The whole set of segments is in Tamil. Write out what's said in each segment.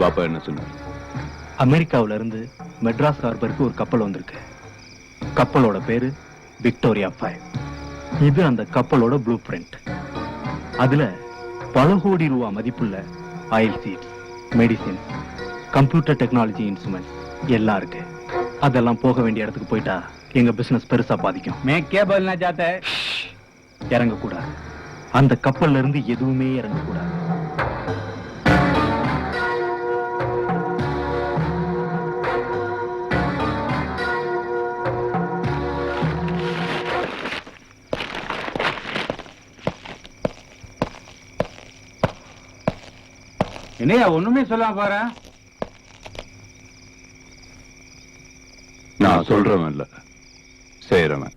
பாப்பா என்ன சொன்னார்? அமெரிக்காவில இருந்து மெட்ராஸ் ஹார்பருக்கு ஒரு கப்பல் வந்திருக்கு. கப்பலோட பேரு விக்டோரியா 5. இது அந்த கப்பலோட ப்ளூ பிரிண்ட். அதுல பல கோடி ரூபா மதிப்புள்ள oil seeds, medicine, computer technology instruments எல்லாம் இருக்கு. அதெல்லாம் போக வேண்டிய இடத்துக்கு போயிட்டா எங்க பிசினஸ் பெருசா பாதிக்கும். இறங்க கூடாது. அந்த கப்பல்ல இருந்து எதுவுமே இறங்க கூடாது. என்னையா ஒண்ணுமே சொல்லாம பாரு. நான் சொல்றவன் இல்ல, செய்யறவன்.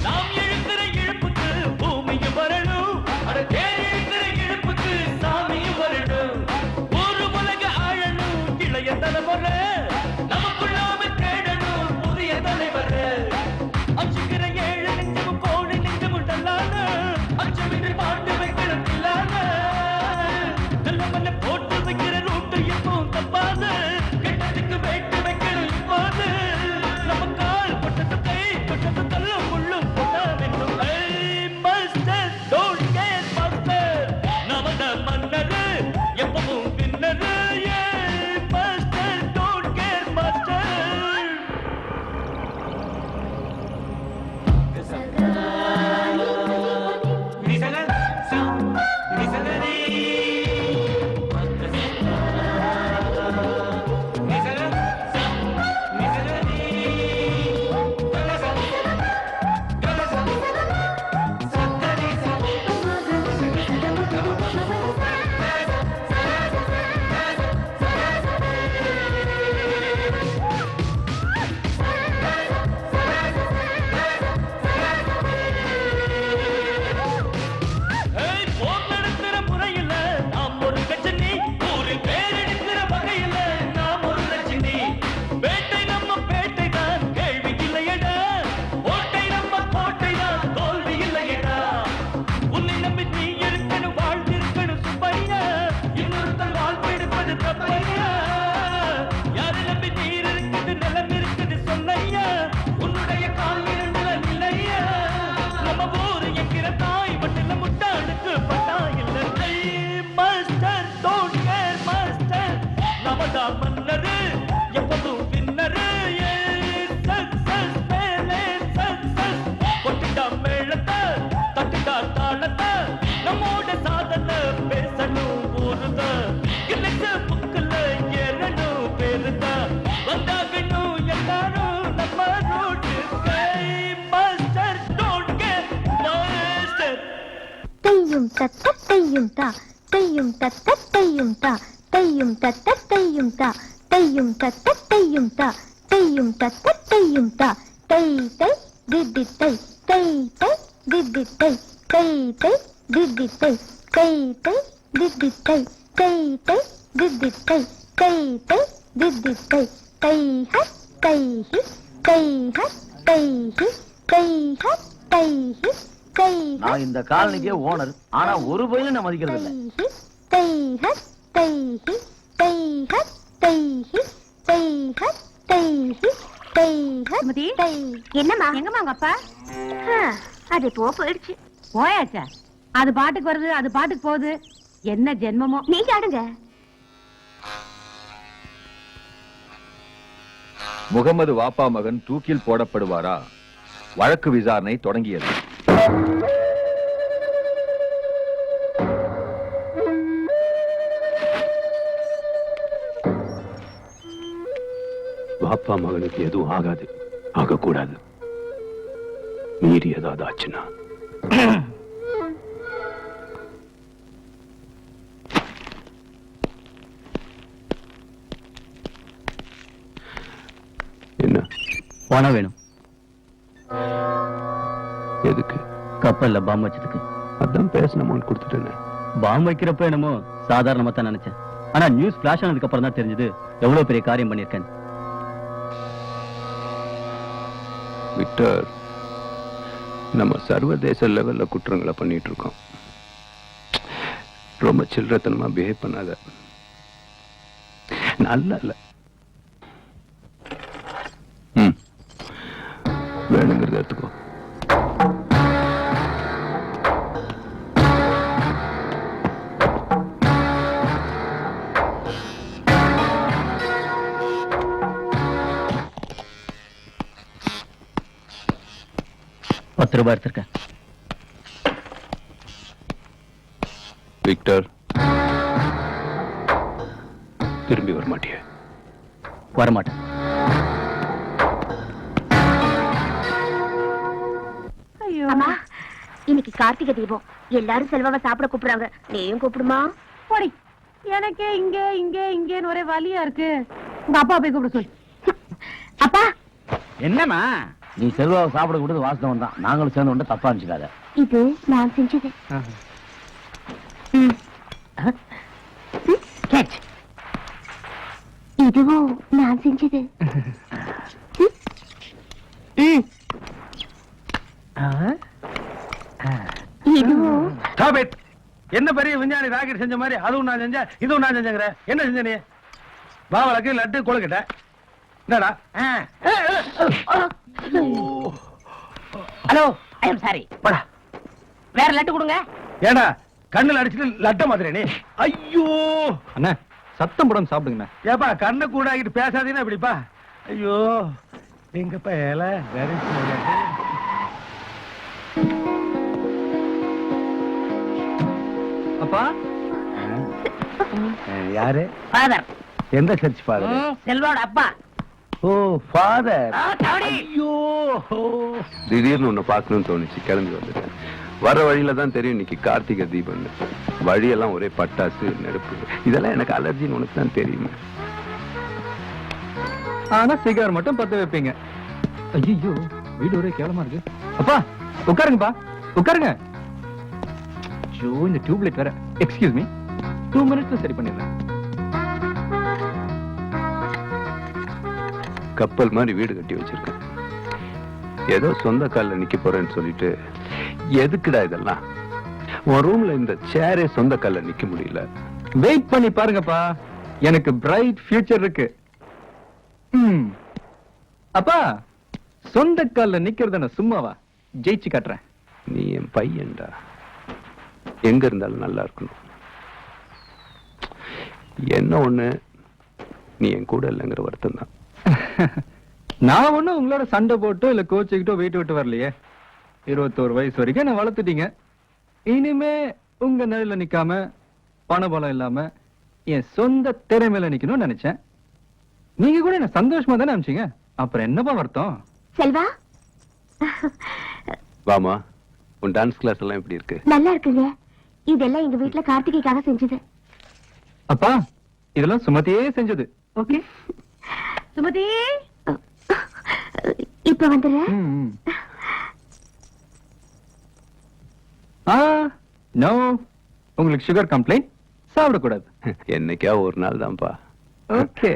நாம் எழுக்கிற இழப்பு தையும் தத்த தையும் தா தையும் தத்த தையும் தா தையும் தத்த தையும் தா தையும் தத்த தையும் தா தையும் தத்த தையும் தா தை தை திதி தை தை தை திதி தை தை தை திதி தை தை தை திதி தை தை தை திதி தை தை தை திதி தை தை ஹ தை ஹி தை ஹ தை ஹி தை ஹ தை ஹி தை ஹ. நான் இந்த காலனிக்கே ஓனர், ஆனா ஒரு பையனும் நான் மதிக்கிறது இல்ல. தை ஹ தை ஹி தை ஹ தை ஹி தை ஹ தை ஹி தை ஹ சுமதி, தை. என்னம்மா எங்கம்மா உங்க அப்பா? அது போயிடுச்சு. போயாச்சா? அது பாட்டுக்கு வருது, அது பாட்டுக்கு போகுது. என்ன ஜென்மமோ. நீங்க ஆடுங்க. முகமது வாப்பா மகன் தூக்கில் போடப்படுவாரா? வழக்கு விசாரணை தொடங்கியது. வாப்பா மகனுக்கு எதுவும் ஆகாது, ஆகக்கூடாது. மீறி ஏதாவது ஆச்சுன்னா என்ன பணம் வேணும். எதுக்கு? கப்பல்ல பாம்பு வச்சதுக்கு. அதான் பேசின அமௌண்ட் கொடுத்துட்டேன். பாம்பு வைக்கிறப்ப என்னமோ சாதாரணமா தான் நினைச்சேன். ஆனா நியூஸ் பிளாஷ் ஆனதுக்கு அப்புறம் தான் தெரிஞ்சது எவ்வளவு பெரிய காரியம் பண்ணிருக்கேன். விக்டர், நம்ம சர்வதேச லெவல்ல குற்றங்களை பண்ணிட்டு இருக்கோம். ரொம்ப சில்லறத்தனமா பிஹேவ் பண்ணாத. நல்லா இல்ல. வேணுங்கிறத எடுத்துக்கோ. ₹10 எடுத்திருக்கேன். விக்டர், திரும்பி வர மாட்டிய? வரமாட்டேன். அம்மா, இன்னைக்கு கார்த்திகை தீபம். எல்லாரும் செல்வாவை சாப்பிட கூப்பிடுறாங்க. நீயும் கூப்பிடுமா? போடி. எனக்கே இங்க இங்க இங்கன்னு ஒரே வலியா இருக்கு. உங்க அப்பா போய் கூப்பிட சொல்லு. அப்பா, என்னம்மா? நீ செல்வாவை சாப்பிட கூடாது வாசனம் தான். நாங்களும் சேர்ந்து கொண்டு தப்பா அனுப்பிச்சுக்காத. இது நான் செஞ்சது. இதுவும் நான் செஞ்சது. இதுவும் Stop it. என்ன பெரிய விஞ்ஞானி ராக்கெட் செஞ்ச மாதிரி அதுவும் நான் செஞ்சேன், இதுவும் நான் செஞ்சேங்கிற. என்ன செஞ்ச நீ? பாவலக்கு லட்டு கொழுக்கிட்ட. என்னடா? Hello, I am sorry. போடா. வேற லட்டு கொடுங்க. ஏடா கண்ணுல அடிச்சுட்டு லட்ட மாதிரி நீ? ஐயோ, அண்ணா, சத்தம் போடாம சாப்பிடுங்க. ஏப்பா கண்ணை கூட ஆகிட்டு பேசாதீங்கன்னா இப்படிப்பா. ஐயோ, எங்கப்பா ஏல வேற அப்பா, யாரு? ஃபாதர். எந்த சர்ச் ஃபாதர்? செல்வாவோட அப்பா. ஓ, ஃபாதர். தவடி. ஐயோ, திடீர்னு உன்னை பார்க்கணும்னு தோணுச்சு, கிளம்பி வந்துட்டேன். வர வழியில தான் தெரியும் இன்னைக்கு கார்த்திகை தீபம். வழியெல்லாம் ஒரே பட்டாசு, நெருப்பு. இதெல்லாம் எனக்கு அலர்ஜின்னு உனக்கு தான் தெரியுமே. ஆனா சிகார் மட்டும் பத்த வைப்பீங்க. ஐயோ, வீடு ஒரே கேவலமா இருக்கு. அப்பா, உட்காருங்கப்பா, உட்காருங்க. ஐயோ, இந்த டியூப்லைட் வேற. எக்ஸ்கியூஸ் மீ, 2 மினிட்ஸ்ல சரி பண்ணிடுறேன். கப்பல் மாதிரி வீடு கட்டி வச்சிருக்கேன். ஏதோ சொந்த கால்ல நிக்க போறேன்னு சொல்லிட்டு எதுக்குடா இதெல்லாம்? உன் ரூம்ல இந்த சேரே சொந்த கால்ல நிக்க முடியல. வெயிட் பண்ணி பாருங்கப்பா, எனக்கு பிரைட் ஃபியூச்சர் இருக்கு. அப்பா, சொந்த கால்ல நிக்கிறது நான் சும்மாவா? ஜெயிச்சு காட்டுறேன். நீ என் பையன்டா, எங்க இருந்தாலும் நல்லா இருக்கணும். என்ன ஒண்ணு, நீ என் கூட இல்லைங்கிற வருத்தம் தான். நான் ஒண்ணும் உங்களோட சண்டை போட்டோ இல்ல கோச்சுக்கிட்டோ வீட்டு விட்டு வரலையே. 21 வயசு வரைக்கும் நான் வளர்த்துட்டீங்க. இனிமே உங்க நிலையில நிக்காம, பண பலம் இல்லாம என் சொந்த திறமையில நிக்கணும்னு நினைச்சேன். நீங்க கூட என்ன சந்தோஷமா தானே அனுப்பிச்சீங்க. அப்புறம் என்னப்பா வருத்தம்? செல்வா, வாமா, உன் டான்ஸ் கிளாஸ் எல்லாம் எப்படி இருக்கு? நல்லா இருக்குங்க. இதெல்லாம் எங்க வீட்டுல கார்த்திகைக்காக செஞ்சது. அப்பா இதெல்லாம் சுமதியே செஞ்சது. ஓகே சுமதி, இப்ப வந்துடுறேன். நோ, உங்களுக்கு சுகர் கம்ப்ளைண்ட், சாப்பிடக்கூடாது. என்னைக்கா ஒரு நாள் தான்ப்பா. ஓகே.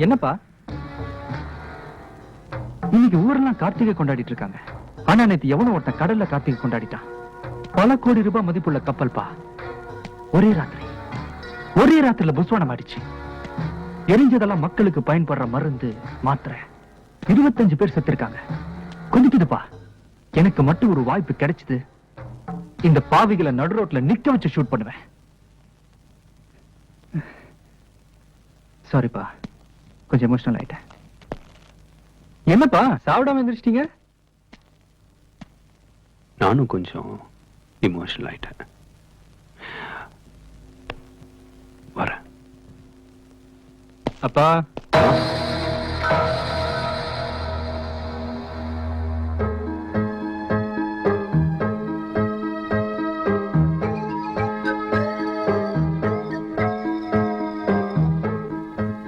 என்னப்பா இன்னைக்கு ஊரெல்லாம் கார்த்திகை கொண்டாடிட்டு இருக்காங்க. ஆனா நேத்து எவனோ ஒருத்தன் கடல்ல கார்த்திகை கொண்டாடிட்டான். பல கோடி ரூபாய் மதிப்புள்ள கப்பல் பா. ஒரே ராத்திரில புஸ்வானம் ஆயிடுச்சு. எரிஞ்சதெல்லாம் மக்களுக்கு பயன்படுற மருந்து மாத்திரை. 25 பேர் செத்துருக்காங்க. கொதிக்குதுப்பா. எனக்கு மட்டும் ஒரு வாய்ப்பு கிடைச்சது, இந்த பாவிகளை நடு ரோட்ல நிக்க வச்சு ஷூட் பண்ணுவேன். சாரிப்பா, கொஞ்சம் எமோஷனல் ஆயிட்டேன். என்னப்பா சாப்பிடாம எந்திரிச்சிட்டீங்க? நானும் கொஞ்சம் இமோஷனல் ஆயிட்டேன். வரேன். அப்பா